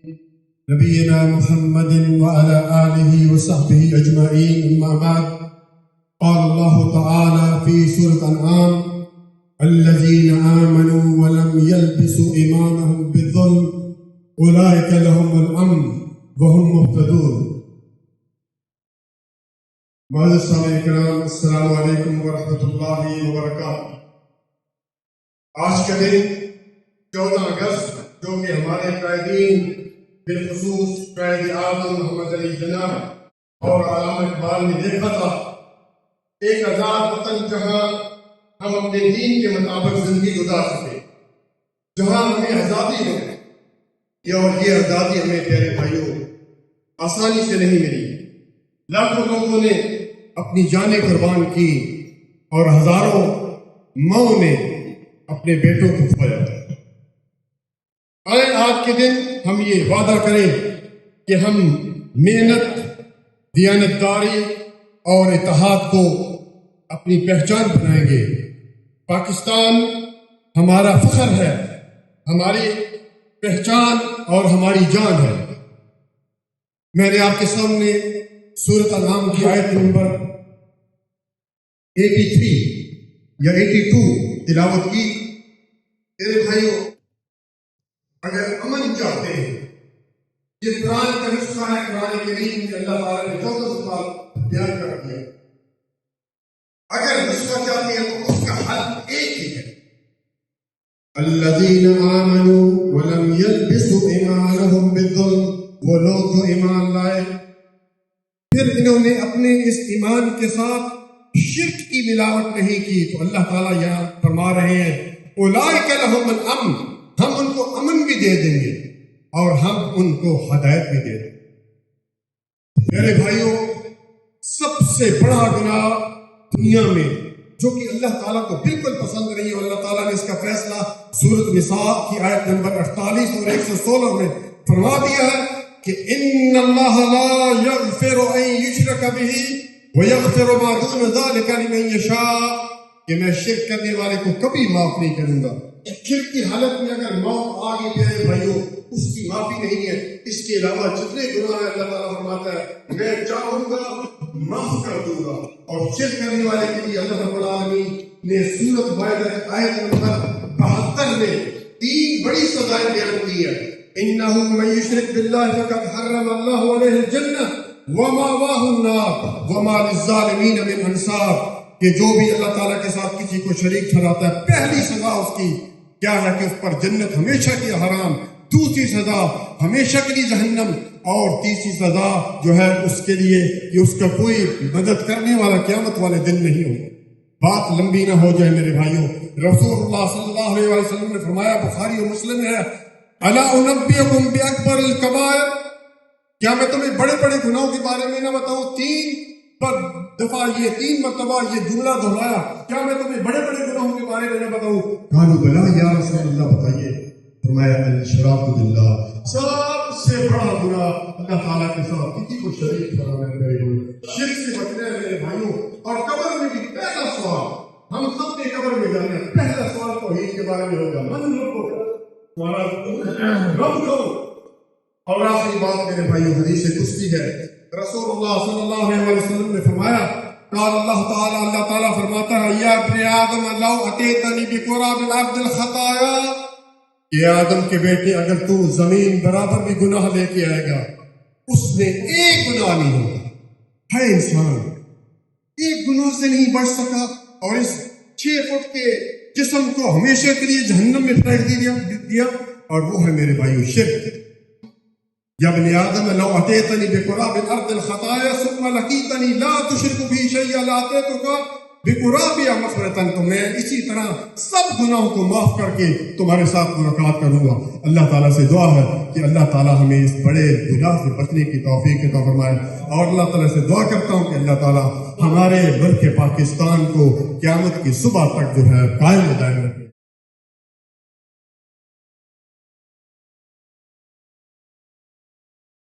نبينا محمد وعلى آله وصحبه أجمعين. أما بعد، قال الله تعالى في سورة الأنعام: الذين آمنوا ولم يلبسوا إيمانهم بالظلم أولئك لهم الأمن وهم مهتدون. معزز سامعین کرام، السلام علیکم ورحمۃ اللہ وبرکاتہ۔ آج کا دن 14 اگست، جو کہ ہمارے قائدین بالخصوص قائد اعظم محمد علی جناح اور علامہ اقبال نے دیکھا تھا، ایک آزاد وطن جہاں ہم اپنے دین کے مطابق زندگی گزار سکیں، جہاں ہمیں آزادی ہو، اور یہ آزادی ہمیں پیارے بھائیوں آسانی سے نہیں ملی۔ لاکھوں لوگوں نے اپنی جانیں قربان کی اور ہزاروں ماؤں نے اپنے بیٹوں کو کھویا۔ آج کے دن ہم یہ وعدہ کریں کہ ہم محنت، دیانتداری اور اتحاد کو اپنی پہچان بنائیں گے۔ پاکستان ہمارا فخر ہے، ہماری پہچان اور ہماری جان ہے۔ میں نے آپ کے سامنے سورۃ الانعام کی آیت نمبر 83 یا 82 تلاوت کی۔ میرے بھائیوں، اگر امن چاہتے ہیں، یہ قرآن کا نسخہ ہے، قرآن کریم میں اللہ تعالیٰ نے 14 صفات بیان کر دیا۔ اگر نسخہ چاہتے ہیں تو اس کا حل ایک ہی ہے: الذین آمنوا ولم یلبسوا ایمانہم بالظلم۔ وہ لوگ جو ایمان لائے پھر انہوں نے اپنے اس ایمان کے ساتھ شرک کی ملاوٹ نہیں کی، تو اللہ تعالیٰ یہاں فرما رہے ہیں اولئک لہم الامن، ہم ان کو امن بھی دے دیں گے اور ہم ان کو ہدایت بھی دے دیں گے۔ میرے بھائیوں، سب سے بڑا گناہ دنیا میں جو کہ اللہ تعالیٰ کو بالکل پسند نہیں ہے، اور اللہ تعالیٰ نے اس کا فیصلہ سورۃ نساء کی آیت نمبر 48 اور 116 میں فرما دیا ہے کہ ان اللہ لا یغفر ان یشرک بہ ویغفر ما دون ذلک لمن یشاء، کہ میں شرک کرنے والے کو کبھی معاف نہیں کروں گا۔ شرک کی حالت میں اگر موت آ گئی میرے بھائیوں، اس کی معافی نہیں ہے۔ اس کے علاوہ جتنے گناہ ہیں اللہ تعالیٰ فرماتا ہے میں چاہوں گا معاف کر دوں گا۔ اور شرک کرنے والے کے لیے اللہ رب العالمین نے سورۃ مائدہ آیت نمبر 72 میں 3 بڑی سزائیں بیان کی ہیں۔ انہ من یشرک باللہ فقد حرم اللہ علیہ الجنہ ومأواہ النار وما للظالمین من انصار، کہ جو بھی اللہ تعالیٰ کے ساتھ کسی کو شریک ٹھہراتا ہے، پہلی سزا اس کی کیا ہے کہ اس پر جنت ہمیشہ کی حرام، دوسری سزا ہمیشہ کے لیے جہنم، اور تیسری سزا جو ہے اس کے لیے کہ اس کا کوئی مدد کرنے والا قیامت والے دن نہیں ہوگا۔ بات لمبی نہ ہو جائے میرے بھائیوں، رسول اللہ صلی اللہ علیہ وسلم نے فرمایا، بخاری اور مسلم ہے، الا انبئکم باکبر الکبائر، کیا میں تمہیں بڑے بڑے گناہوں کے بارے میں نہ بتاؤں؟ 3 دفعہ یہ 3 مرتبہ یہ جملہ دہرایا، کیا میں تمہیں بڑے بڑے گناہوں کے بارے میں نہ بتاؤں؟ قالوا بلا یا رسول اللہ، بتائیے۔ فرمایا الاشراک باللہ، سب سے بڑا گناہ اللہ تعالیٰ کے ساتھ کسی کو شریک ٹھہرانا ہے۔ شرک سے بچنا ہے میرے بھائیوں۔ اور قبر میں بھی پہلا سوال، ہم سب نے قبر میں جانا ہے، پہلا سوال توحید کے بارے میں ہوگا، من ربک، تمہارا رب کون؟ اور آخری بات میرے بھائیوں حدیث قدسی ہے، رسول اللہ صلی اللہ علیہ وسلم نے فرمایا، قال اللہ تعالیٰ، اللہ تعالیٰ فرماتا ہے، یا ابن آدم لو اتیتنی بقراب الارض الخطایا، کہ آدم کے بیٹے اگر تو زمین برابر بھی گناہ لے کے آئے گا، اس میں ایک گناہ نہیں ہوگا۔ ہے انسان ایک گناہ سے نہیں بچ سکا، اور اس 6 فٹ کے جسم کو ہمیشہ کے لیے جہنم میں پھینک دیا، اور وہ ہے میرے بھائیو شرک۔ یا ابن آدم لو اتیتنی بقراب الارض الخطایا ثم لقیتنی لا تشرک بی شیئا لاتیتک بقرابها مغفرۃ، تو میں اسی طرح سب گناہوں کو معاف کر کے تمہارے ساتھ ملاقات کروں گا۔ اللہ تعالیٰ سے دعا ہے کہ اللہ تعالیٰ ہمیں اس بڑے گناہ سے بچنے کی توفیق عطا فرمائے، اور اللہ تعالیٰ سے دعا کرتا ہوں کہ اللہ تعالیٰ ہمارے ملک پاکستان کو قیامت کی صبح تک جو ہے قائم و دائم رکھے۔